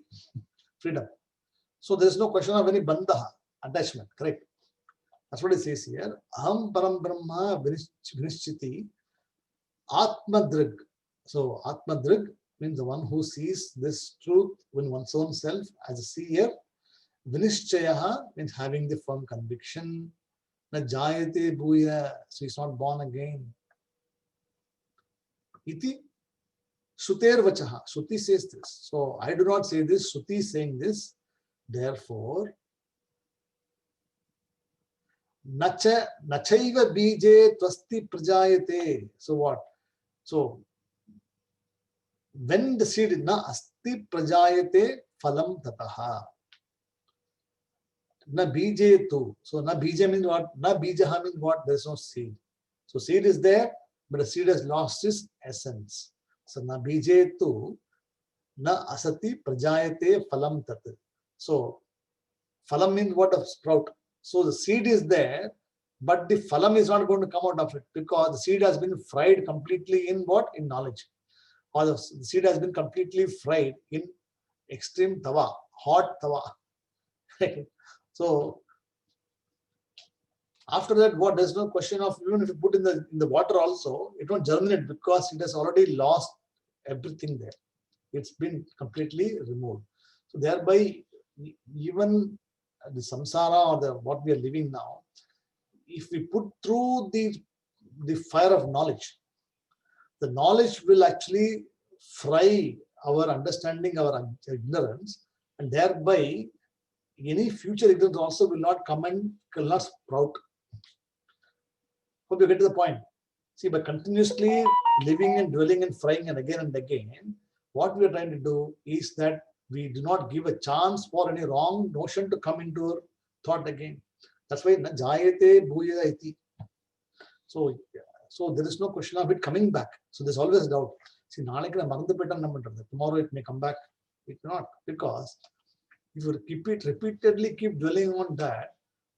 [SPEAKER 1] freedom. So there is no question of any bandha, attachment, correct? That's what it says here. Aham Param Brahma Vinishchiti Atmadrig. So Atmadrig means the one who sees this truth in one's own self as a seer. Vinishchayaha means having the firm conviction. Na jayate bhuya, so he's not born again. Iti Shruter vachaha. Shruti says this. So I do not say this, Shruti is saying this. Therefore, Nacha nachaiva bije tvasti prajayate. So what? So when the seed is na asti prajayate phalam tataha. Na bije tu. So na bija means what? Na bijaha means what? There is no seed. So seed is there, but the seed has lost its essence. So na bije tu na asati prajayate phalam tat. So phalam means what? A sprout. So the seed is there, but the phalam is not going to come out of it because the seed has been fried completely in what? In knowledge. Or the seed has been completely fried in extreme tawa, hot tawa. So after that, what? There's no question of, even if you put in the water also, it won't germinate because it has already lost everything there. It's been completely removed. So thereby, even the samsara or the what we are living now, if we put through the fire of knowledge, the knowledge will actually fry our understanding, our ignorance, and thereby any future ignorance also will not come and will not sprout. Hope you get to the point. See, by continuously living and dwelling and frying and again, what we are trying to do is that we do not give a chance for any wrong notion to come into our thought again. That's why na jayate bhuyada iti. So there is no question of it coming back. So there's always doubt. See, tomorrow it may come back. It cannot, because if you repeatedly keep dwelling on that,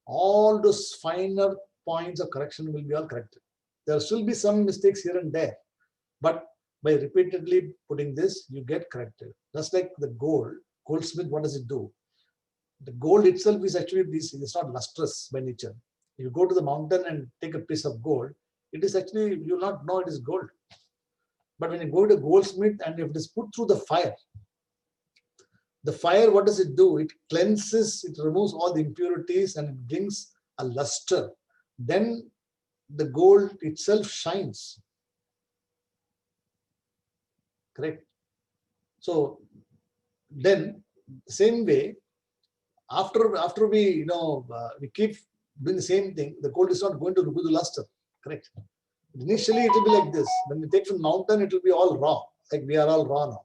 [SPEAKER 1] all those finer points of correction will be all corrected. There will still be some mistakes here and there, but by repeatedly putting this, you get corrected. Just like the goldsmith, what does it do? The gold itself is actually it's not lustrous by nature. If you go to the mountain and take a piece of gold, it is actually, you will not know it is gold. But when you go to a goldsmith and if it is put through the fire, what does it do? It cleanses, it removes all the impurities and it brings a luster. Then the gold itself shines. Correct? So then, same way, after we we keep doing the same thing, the gold is not going to remove the luster. Correct? Initially, it will be like this. When we take from mountain, it will be all raw. Like we are all raw now.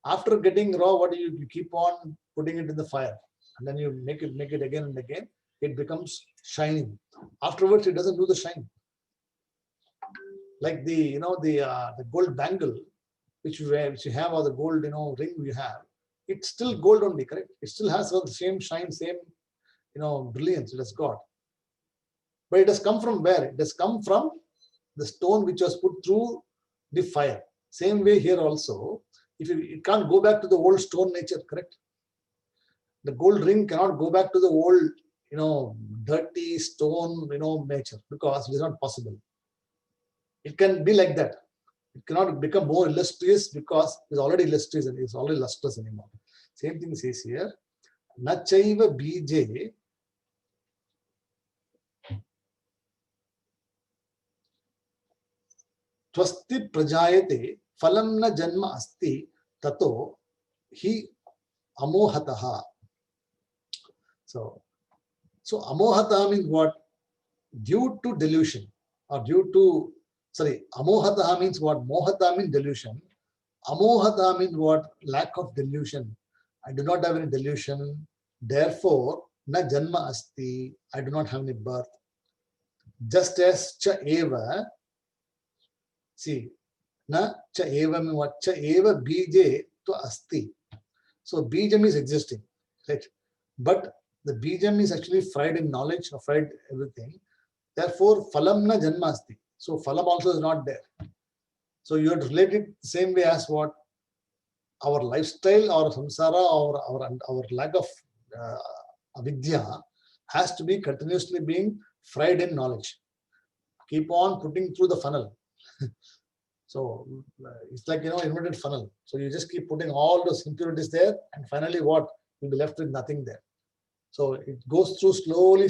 [SPEAKER 1] After getting raw, what do you keep on putting it in the fire, and then you make it again and again. It becomes shining. Afterwards, it doesn't do the shine. Like the gold bangle which you have, or the gold ring you have, it's still gold only, correct? It still has all the same shine, same brilliance it has got. But it has come from where? It has come from the stone which was put through the fire. Same way here also, it can't go back to the old stone nature, correct? The gold ring cannot go back to the old dirty stone nature, because it is not possible. It can be like that. It cannot become more illustrious because it's already illustrious and it's already lustrous anymore. Same thing says here. Nachaiva bije twasti prajayate phalam na janma asti tato hi amohataha. So amohataha means what? Due to delusion, or amohataha means what? Mohata means delusion. Amohata means what? Lack of delusion. I do not have any delusion. Therefore, na janma asti. I do not have any birth. Just as cha eva. See, na cha eva means what? Cha eva bije to asti. So bijam is existing, right? But the bijam is actually fried in knowledge, or fried everything. Therefore, phalam na janma asti. So phalam also is not there. So you have to relate it the same way as what? Our lifestyle, our samsara, our lack of avidya has to be continuously being fried in knowledge. Keep on putting through the funnel. So it's like inverted funnel. So you just keep putting all those impurities there, and finally what? You'll be left with nothing there. So it goes through slowly,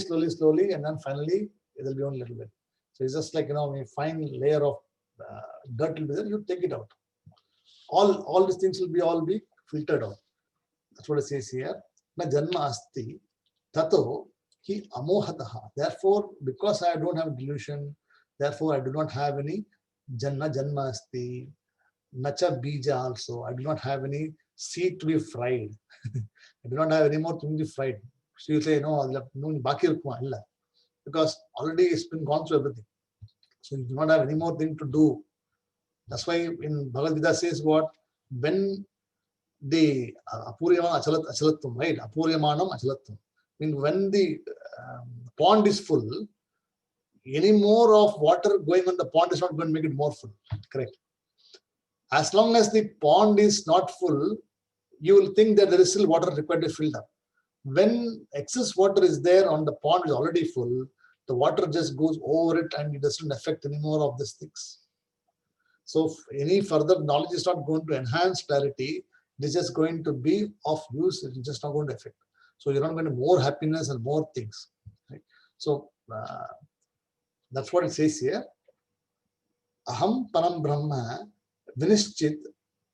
[SPEAKER 1] and then finally it will be only a little bit. So it's just like a fine layer of dirt will be there. You take it out. All these things will all be filtered out. That's what it says here. Na janma asti tato He amohataha. Therefore, because I don't have delusion, therefore I do not have any janma asti, nacha bija also. I do not have any seed to be fried. I do not have any more thing to be fried. So you say, no, baki irukuma illa. Because already it's been gone through everything. So you do not have any more thing to do. That's why in Bhagavad Gita says what? When the apuryamanam achalatvam, right? Apuryamanam achalatvam. I mean, when the pond is full, any more of water going on the pond is not going to make it more full. Correct. As long as the pond is not full, you will think that there is still water required to fill up. When excess water is there on the pond is already full, the water just goes over it and it doesn't affect any more of these things. So any further knowledge is not going to enhance clarity. It is just going to be of use. It is just not going to affect. So you're not going to more happiness and more things. Right? So that's what it says here. Aham param brahma vinishchit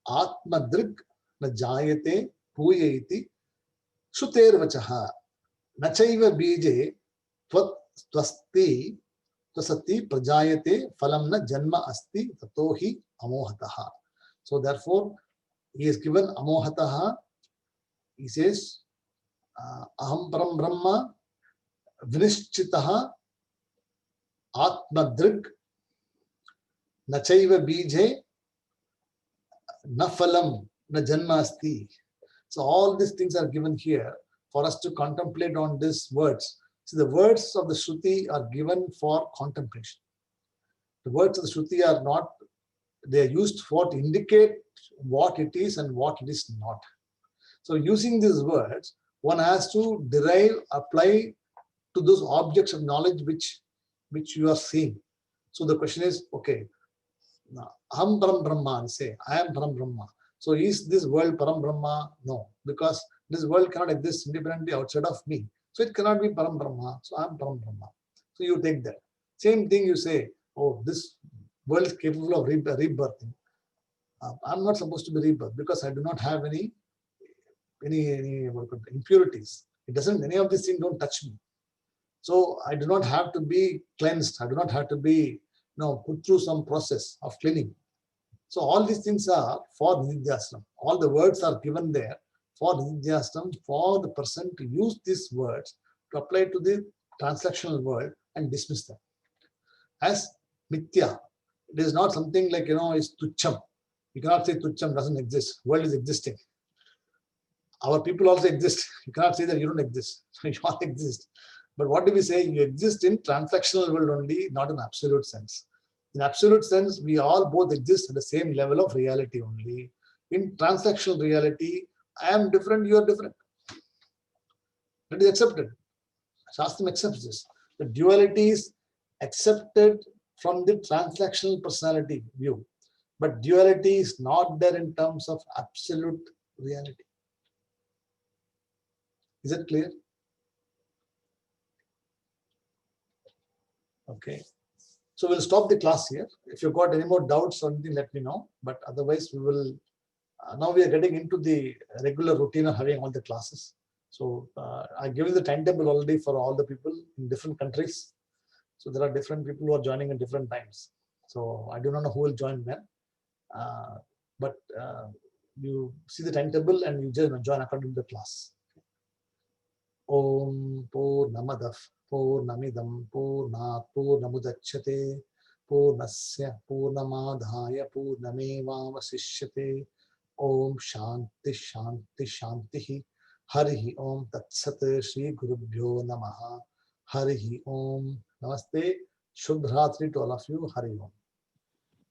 [SPEAKER 1] atmadrik na jayate puyayati shuter vachaha nachaiva bije twasti twasati prajayate phalam na janma asti tatohi amohataha. So therefore he is given amohataha. He says aham param brahma vinishchitaha atmadrik nachaiva bije na phalam na janma asti. So all these things are given here for us to contemplate on these words. See, the words of the Shruti are given for contemplation. The words of the Shruti are not, they are used for to indicate what it is and what it is not. So using these words, one has to derive, apply to those objects of knowledge which you are seeing. So the question is, okay, aham param brahma, say, I am param brahma. So is this world param brahma? No, because this world cannot exist independently outside of me. So it cannot be param brahma. So I am param brahma. So you take that. Same thing you say, oh, this world is capable of rebirthing. I'm not supposed to be rebirth because I do not have any impurities. It doesn't, any of these things don't touch me. So I do not have to be cleansed. I do not have to be put through some process of cleaning. So all these things are for Nidhyastam. All the words are given there for Nidhyastam, for the person to use these words to apply to the transactional world and dismiss them. As Mithya, it is not something like, is Tucham. You cannot say Tucham doesn't exist. World is existing. Our people also exist. You cannot say that you don't exist. You all exist. But what do we say? You exist in transactional world only, not in absolute sense. In absolute sense, we all both exist at the same level of reality only. In transactional reality, I am different, you are different. That is accepted. Shastram accepts this. The duality is accepted from the transactional personality view. But duality is not there in terms of absolute reality. Is it clear? Okay. So we'll stop the class here. If you've got any more doubts or anything, let me know. But otherwise, we will. Now we are getting into the regular routine of having all the classes. So I've given the timetable already for all the people in different countries. So there are different people who are joining at different times. So I do not know who will join when. But you see the timetable and you just join according to the class. Om Purnamadav Purnamidam Purnat Purnamudachyate Purnasya Purnamadhaya Purnamevavasishyate. Om Shanti Shanti Shanti. Harihi Om Tatsat Shri Gurubhyo Namaha. Harihi Om. Namaste. Shubhratri to all of you. Hari Om.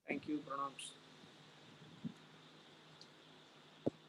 [SPEAKER 2] Thank you. Pranams.